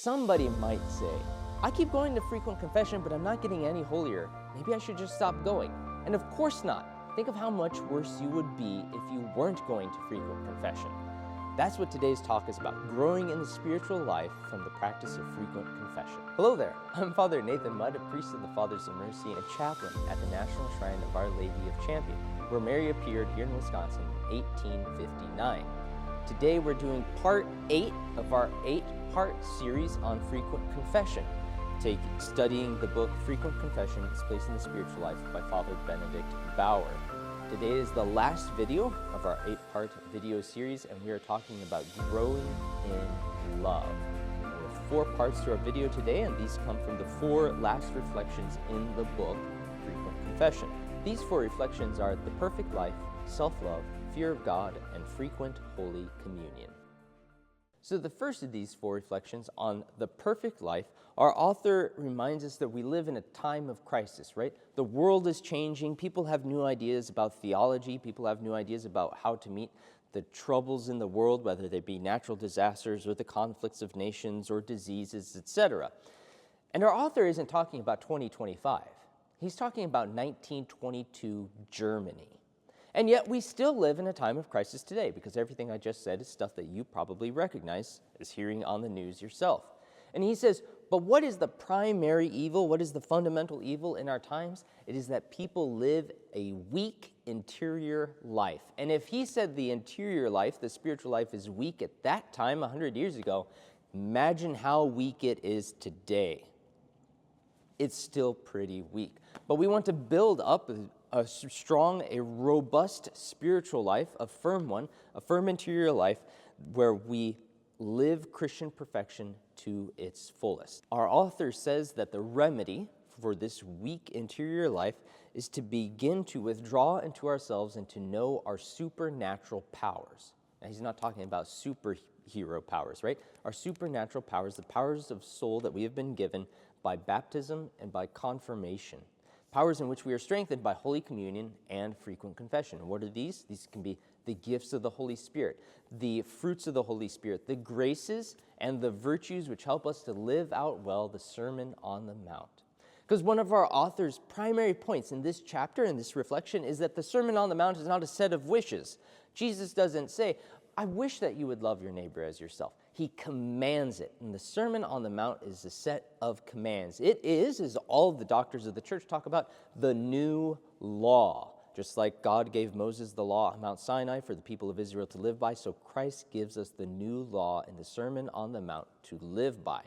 Somebody might say, I keep going to frequent confession, but I'm not getting any holier. Maybe I should just stop going. And of course not. Think of how much worse you would be if you weren't going to frequent confession. That's what today's talk is about, growing in the spiritual life from the practice of frequent confession. Hello there, I'm Father Nathan Mudd, a priest of the Fathers of Mercy and a chaplain at the National Shrine of Our Lady of Champion, where Mary appeared here in Wisconsin in 1859. Today we're doing part 8 of our 8-part series on frequent confession, studying the book Frequent Confession, Its Place in the Spiritual Life by Father Benedict Baur. Today is the last video of our 8-part video series, and we are talking about growing in love. There are 4 parts to our video today, and these come from the 4 last reflections in the book Frequent Confession. These 4 reflections are the perfect life, self-love, fear of God, and frequent Holy Communion. So the first of these 4 reflections on the perfect life, our author reminds us that we live in a time of crisis, right? The world is changing. People have new ideas about theology. People have new ideas about how to meet the troubles in the world, whether they be natural disasters or the conflicts of nations or diseases, etc. And our author isn't talking about 2025. He's talking about 1922 Germany. And yet we still live in a time of crisis today, because everything I just said is stuff that you probably recognize as hearing on the news yourself. And he says, but what is the primary evil? What is the fundamental evil in our times? It is that people live a weak interior life. And if he said the interior life, the spiritual life, is weak at that time, 100 years ago, imagine how weak it is today. It's still pretty weak. But we want to build up a strong, a robust spiritual life, a firm one, a firm interior life where we live Christian perfection to its fullest. Our author says that the remedy for this weak interior life is to begin to withdraw into ourselves and to know our supernatural powers. Now, he's not talking about superhero powers, right? Our supernatural powers, the powers of soul that we have been given by baptism and by confirmation. Powers in which we are strengthened by Holy Communion and frequent confession. What are these? These can be the gifts of the Holy Spirit, the fruits of the Holy Spirit, the graces and the virtues which help us to live out well the Sermon on the Mount. Because one of our author's primary points in this chapter, in this reflection, is that the Sermon on the Mount is not a set of wishes. Jesus doesn't say, I wish that you would love your neighbor as yourself. He commands it. And the Sermon on the Mount is a set of commands. It is, as all of the doctors of the church talk about, the new law. Just like God gave Moses the law on Mount Sinai for the people of Israel to live by, so Christ gives us the new law in the Sermon on the Mount to live by.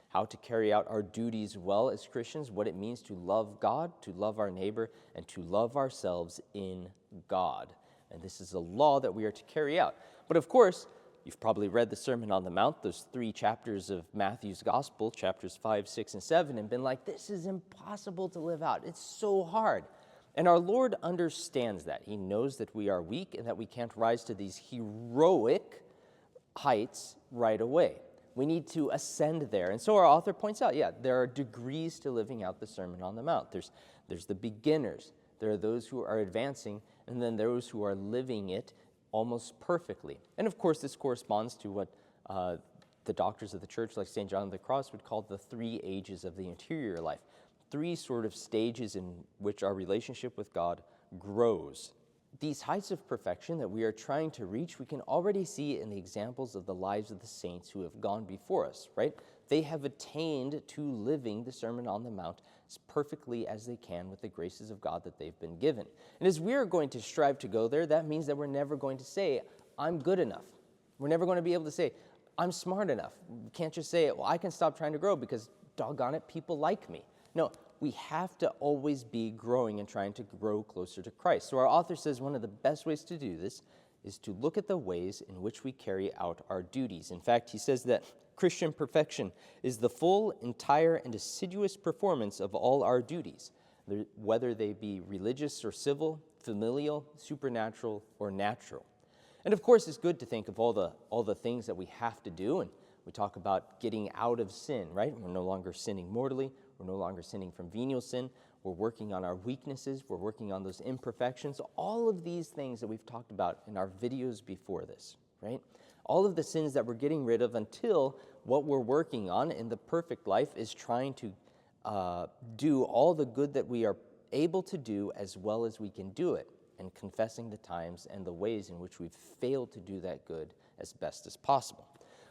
How to carry out our duties well as Christians, what it means to love God, to love our neighbor, and to love ourselves in God. And this is a law that we are to carry out. But of course, you've probably read the Sermon on the Mount, those 3 chapters of Matthew's Gospel, chapters 5, 6, and 7, and been like, this is impossible to live out. It's so hard. And our Lord understands that. He knows that we are weak and that we can't rise to these heroic heights right away. We need to ascend there. And so our author points out, there are degrees to living out the Sermon on the Mount. There's the beginners. There are those who are advancing, and then those who are living it almost perfectly. And of course, this corresponds to what the doctors of the church, like St. John of the Cross, would call the 3 ages of the interior life. 3 sort of stages in which our relationship with God grows. These heights of perfection that we are trying to reach, we can already see in the examples of the lives of the saints who have gone before us, right? They have attained to living the Sermon on the Mount as perfectly as they can with the graces of God that they've been given. And as we are going to strive to go there, that means that we're never going to say, I'm good enough. We're never going to be able to say, I'm smart enough. We can't just say, well, I can stop trying to grow because, doggone it, people like me. No, we have to always be growing and trying to grow closer to Christ. So our author says one of the best ways to do this is to look at the ways in which we carry out our duties. In fact, he says that Christian perfection is the full, entire, and assiduous performance of all our duties, whether they be religious or civil, familial, supernatural, or natural. And of course, it's good to think of all the things that we have to do, and we talk about getting out of sin, right? We're no longer sinning mortally. We're no longer sinning from venial sin. We're working on our weaknesses. We're working on those imperfections. All of these things that we've talked about in our videos before this, right? All of the sins that we're getting rid of until what we're working on in the perfect life is trying to do all the good that we are able to do as well as we can do it, and confessing the times and the ways in which we've failed to do that good as best as possible.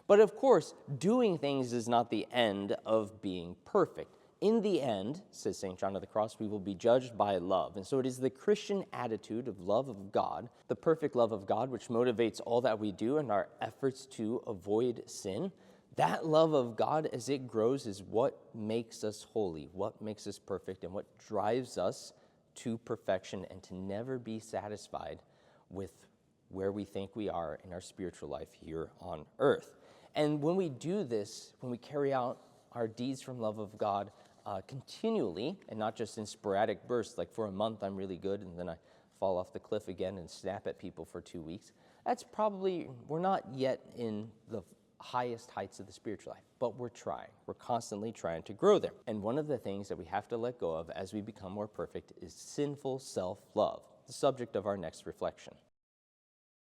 But of course, doing things is not the end of being perfect. In the end, says St. John of the Cross, we will be judged by love. And so it is the Christian attitude of love of God, the perfect love of God, which motivates all that we do and our efforts to avoid sin. That love of God, as it grows, is what makes us holy, what makes us perfect, and what drives us to perfection and to never be satisfied with where we think we are in our spiritual life here on earth. And when we do this, when we carry out our deeds from love of God continually, and not just in sporadic bursts, like for a month I'm really good and then I fall off the cliff again and snap at people for 2 weeks, that's probably, we're not yet in the highest heights of the spiritual life, but we're trying. We're constantly trying to grow there. And one of the things that we have to let go of as we become more perfect is sinful self-love, the subject of our next reflection.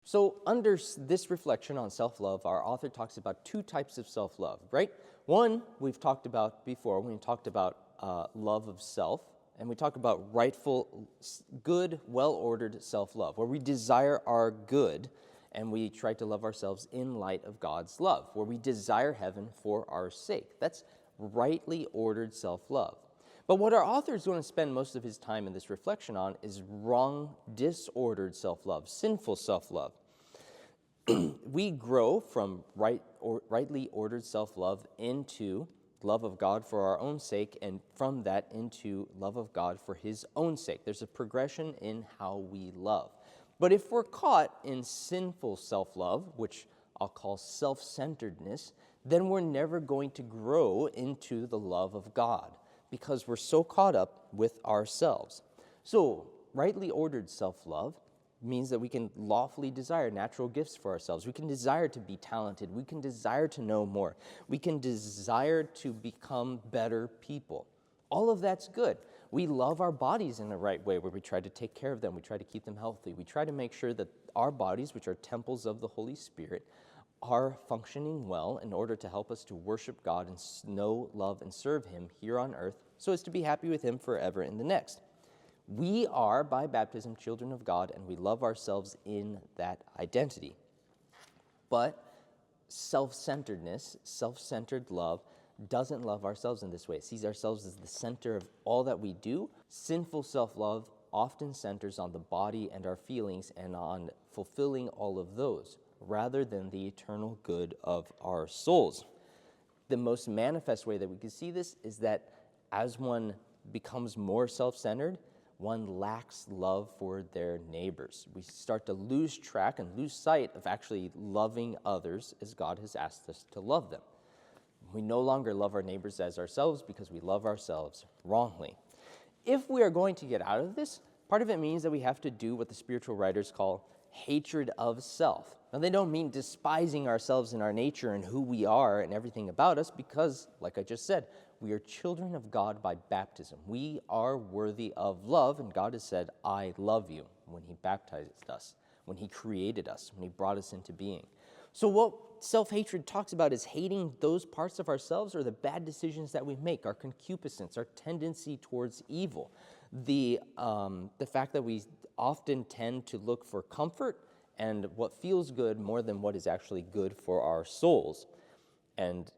So under this reflection on self-love, our author talks about 2 types of self-love, right? One, we've talked about before when we talked about love of self, and we talk about rightful, good, well-ordered self-love, where we desire our good and we try to love ourselves in light of God's love, where we desire heaven for our sake. That's rightly ordered self-love. But what our author is going to spend most of his time in this reflection on is wrong, disordered self-love, sinful self-love. We grow from rightly ordered self-love into love of God for our own sake, and from that into love of God for his own sake. There's a progression in how we love. But if we're caught in sinful self-love, which I'll call self-centeredness, then we're never going to grow into the love of God because we're so caught up with ourselves. So, rightly ordered self-love means that we can lawfully desire natural gifts for ourselves. We can desire to be talented. We can desire to know more. We can desire to become better people. All of that's good. We love our bodies in the right way, where we try to take care of them. We try to keep them healthy. We try to make sure that our bodies, which are temples of the Holy Spirit, are functioning well in order to help us to worship God and know, love, and serve him here on earth so as to be happy with him forever in the next. We are, by baptism, children of God, and we love ourselves in that identity. But self-centeredness, self-centered love, doesn't love ourselves in this way. It sees ourselves as the center of all that we do. Sinful self-love often centers on the body and our feelings and on fulfilling all of those, rather than the eternal good of our souls. The most manifest way that we can see this is that as one becomes more self-centered, one lacks love for their neighbors. We start to lose track and lose sight of actually loving others as God has asked us to love them. We no longer love our neighbors as ourselves because we love ourselves wrongly. If we are going to get out of this, part of it means that we have to do what the spiritual writers call hatred of self. Now, they don't mean despising ourselves and our nature and who we are and everything about us because, like I just said, we are children of God by baptism. We are worthy of love, and God has said, I love you, when he baptized us, when he created us, when he brought us into being. So what self-hatred talks about is hating those parts of ourselves or the bad decisions that we make, our concupiscence, our tendency towards evil, the fact that we often tend to look for comfort and what feels good more than what is actually good for our souls and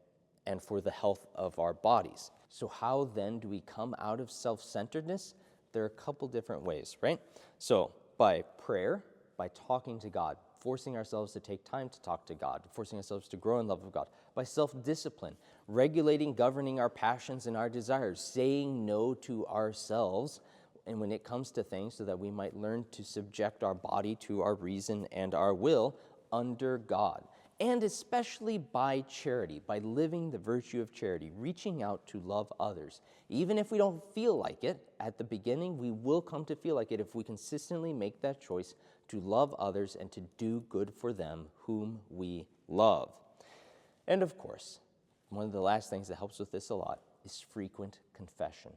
for the health of our bodies. So how then do we come out of self-centeredness? There are a couple different ways, right? So by prayer, by talking to God, forcing ourselves to take time to talk to God, forcing ourselves to grow in love of God, by self-discipline, regulating, governing our passions and our desires, saying no to ourselves, and when it comes to things so that we might learn to subject our body to our reason and our will under God. And especially by charity, by living the virtue of charity, reaching out to love others. Even if we don't feel like it at the beginning, we will come to feel like it if we consistently make that choice to love others and to do good for them whom we love. And of course, one of the last things that helps with this a lot is frequent confession.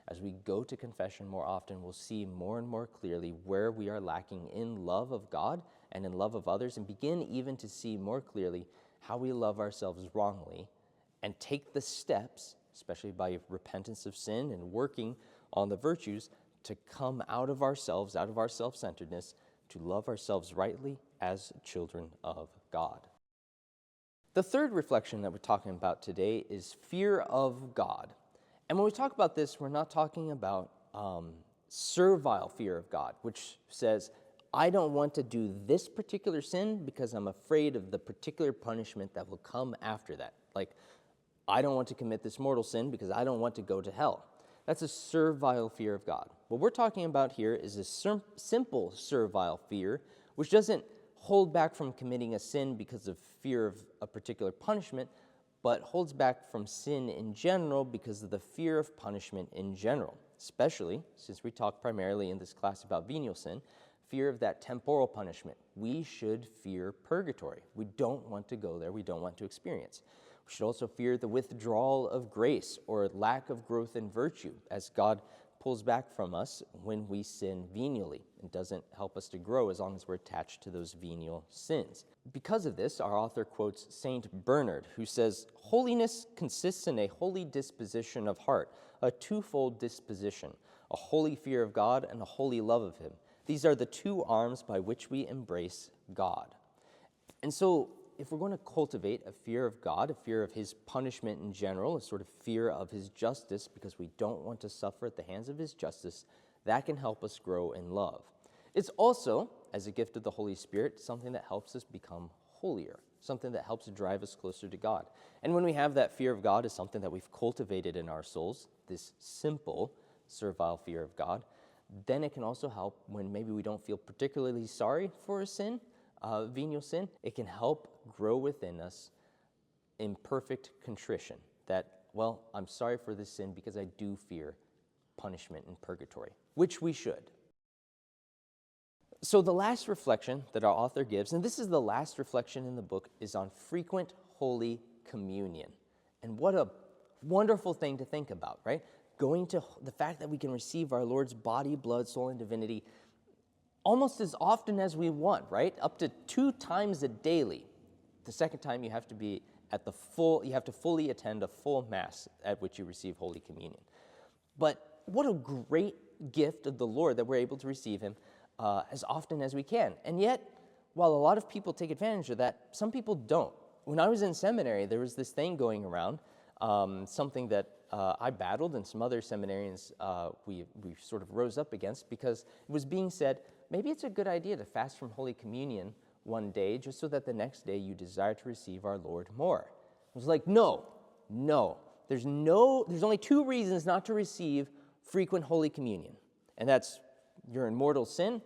As we go to confession more often, we'll see more and more clearly where we are lacking in love of God and in love of others, and begin even to see more clearly how we love ourselves wrongly and take the steps, especially by repentance of sin and working on the virtues, to come out of ourselves, out of our self-centeredness, to love ourselves rightly as children of God. The third reflection that we're talking about today is fear of God. And when we talk about this, we're not talking about servile fear of God, which says, I don't want to do this particular sin because I'm afraid of the particular punishment that will come after that. Like, I don't want to commit this mortal sin because I don't want to go to hell. That's a servile fear of God. What we're talking about here is a simple servile fear, which doesn't hold back from committing a sin because of fear of a particular punishment, but holds back from sin in general because of the fear of punishment in general, especially since we talk primarily in this class about venial sin, fear of that temporal punishment. We should fear purgatory. We don't want to go there. We don't want to experience. We should also fear the withdrawal of grace or lack of growth in virtue, as God pulls back from us when we sin venially and doesn't help us to grow as long as we're attached to those venial sins. Because of this, our author quotes Saint Bernard, who says, "Holiness consists in a holy disposition of heart, a twofold disposition, a holy fear of God and a holy love of him. These are the two arms by which we embrace God." And so, if we're going to cultivate a fear of God, a fear of his punishment in general, a sort of fear of his justice because we don't want to suffer at the hands of his justice, that can help us grow in love. It's also, as a gift of the Holy Spirit, something that helps us become holier, something that helps drive us closer to God. And when we have that fear of God as something that we've cultivated in our souls, this simple, servile fear of God, then it can also help when maybe we don't feel particularly sorry for a sin, venial sin. It can help grow within us imperfect contrition that, well, I'm sorry for this sin because I do fear punishment in purgatory, which we should. So the last reflection that our author gives, and this is the last reflection in the book, is on frequent Holy Communion. And what a wonderful thing to think about, right? Going to the fact that we can receive our Lord's body, blood, soul, and divinity almost as often as we want, right? Up to 2 times a daily. The second time you have to be at you have to fully attend a full Mass at which you receive Holy Communion. But what a great gift of the Lord that we're able to receive him as often as we can. And yet, while a lot of people take advantage of that, some people don't. When I was in seminary, there was this thing going around, something that I battled and some other seminarians we sort of rose up against, because it was being said, maybe it's a good idea to fast from Holy Communion one day just so that the next day you desire to receive our Lord more. I was like, no. There's only 2 reasons not to receive frequent Holy Communion. And that's you're in mortal sin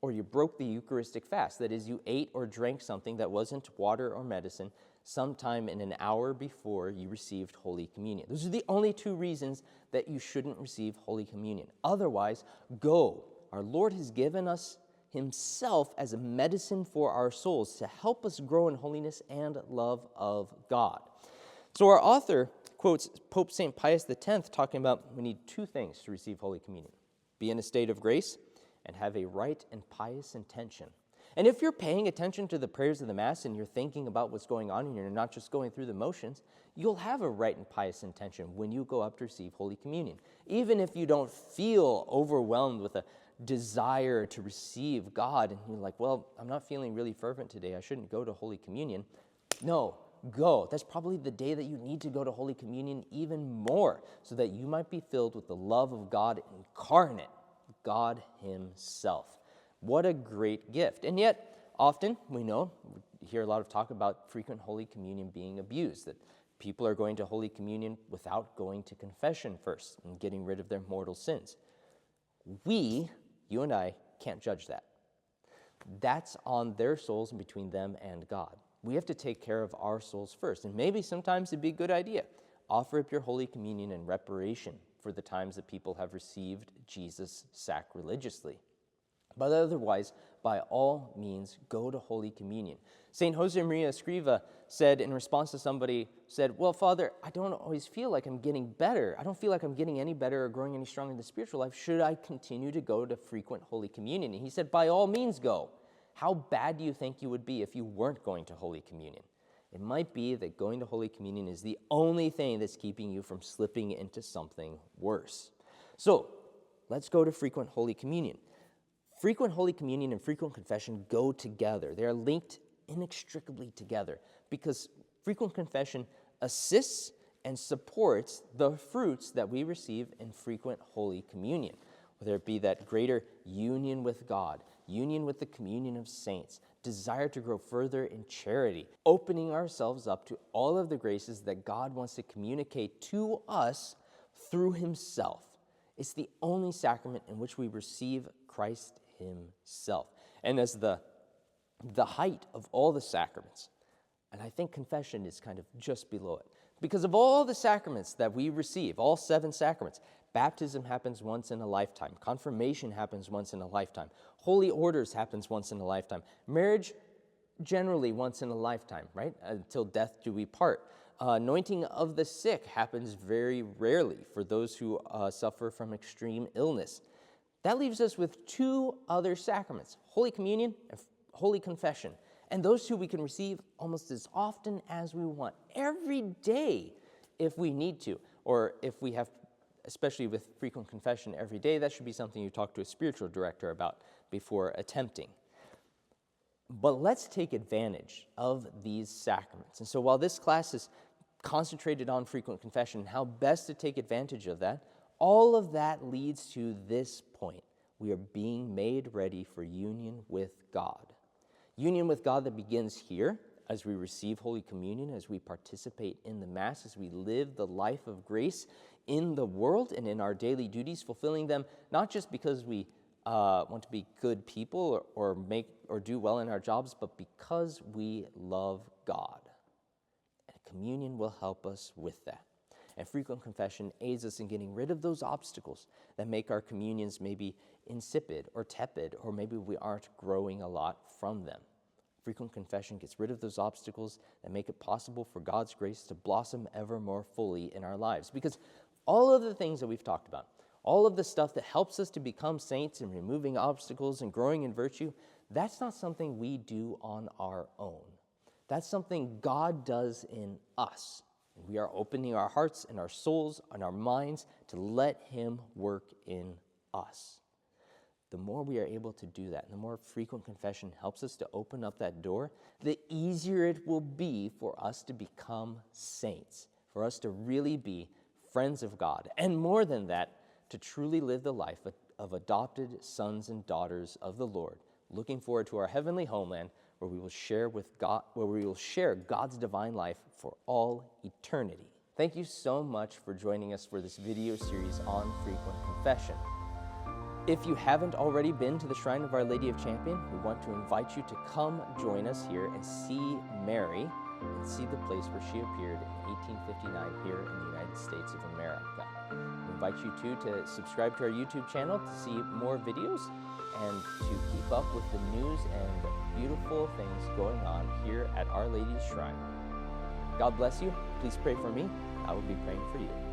or you broke the Eucharistic fast. That is, you ate or drank something that wasn't water or medicine sometime in an hour before you received Holy Communion. Those are the only 2 reasons that you shouldn't receive Holy Communion. Otherwise, go. Our Lord has given us himself as a medicine for our souls to help us grow in holiness and love of God. So our author quotes Pope St. Pius X talking about we need 2 things to receive Holy Communion. Be in a state of grace and have a right and pious intention. And if you're paying attention to the prayers of the Mass and you're thinking about what's going on and you're not just going through the motions, you'll have a right and pious intention when you go up to receive Holy Communion. Even if you don't feel overwhelmed with a desire to receive God and you're like, well, I'm not feeling really fervent today, I shouldn't go to Holy Communion. No, go. That's probably the day that you need to go to Holy Communion even more so that you might be filled with the love of God incarnate, God himself. What a great gift. And yet, often, we hear a lot of talk about frequent Holy Communion being abused, that people are going to Holy Communion without going to confession first and getting rid of their mortal sins. You and I, can't judge that. That's on their souls and between them and God. We have to take care of our souls first. And maybe sometimes it'd be a good idea. Offer up your Holy Communion in reparation for the times that people have received Jesus sacrilegiously. But otherwise, by all means, go to Holy Communion. St. Josemaria Escriva said in response to somebody, well, Father, I don't always feel like I'm getting better. I don't feel like I'm getting any better or growing any stronger in the spiritual life. Should I continue to go to frequent Holy Communion? And he said, by all means, go. How bad do you think you would be if you weren't going to Holy Communion? It might be that going to Holy Communion is the only thing that's keeping you from slipping into something worse. So, let's go to frequent Holy Communion. Frequent Holy Communion and frequent confession go together. They are linked inextricably together because frequent confession assists and supports the fruits that we receive in frequent Holy Communion, whether it be that greater union with God, union with the communion of saints, desire to grow further in charity, opening ourselves up to all of the graces that God wants to communicate to us through himself. It's the only sacrament in which we receive Christ himself. And as the height of all the sacraments, and I think confession is kind of just below it, because of all the sacraments that we receive, all 7 sacraments, baptism happens once in a lifetime. Confirmation happens once in a lifetime. Holy orders happens once in a lifetime. Marriage generally once in a lifetime, right? Until death do we part. Anointing of the sick happens very rarely for those who suffer from extreme illness. That leaves us with 2 other sacraments, Holy Communion and Holy Confession. And those 2 we can receive almost as often as we want, every day if we need to, or if we have, especially with frequent confession every day, that should be something you talk to a spiritual director about before attempting. But let's take advantage of these sacraments. And so while this class is concentrated on frequent confession and how best to take advantage of that, all of that leads to this point. We are being made ready for union with God. Union with God that begins here as we receive Holy Communion, as we participate in the Mass, as we live the life of grace in the world and in our daily duties, fulfilling them not just because we want to be good people or do well in our jobs, but because we love God. And communion will help us with that. And frequent confession aids us in getting rid of those obstacles that make our communions maybe insipid or tepid, or maybe we aren't growing a lot from them. Frequent confession gets rid of those obstacles that make it possible for God's grace to blossom ever more fully in our lives. Because all of the things that we've talked about, all of the stuff that helps us to become saints and removing obstacles and growing in virtue, that's not something we do on our own. That's something God does in us. And we are opening our hearts and our souls and our minds to let him work in us. The more we are able to do that, and the more frequent confession helps us to open up that door, the easier it will be for us to become saints, for us to really be friends of God, and more than that, to truly live the life of adopted sons and daughters of the Lord, looking forward to our heavenly homeland where we will share with God, where we will share God's divine life for all eternity. Thank you so much for joining us for this video series on frequent confession. If you haven't already been to the Shrine of Our Lady of Champion, we want to invite you to come join us here and see Mary and see the place where she appeared in 1859 here in the United States of America. We invite you too to subscribe to our YouTube channel to see more videos and to keep up with the news and beautiful things going on here at Our Lady's Shrine. God bless you. Please pray for me. I will be praying for you.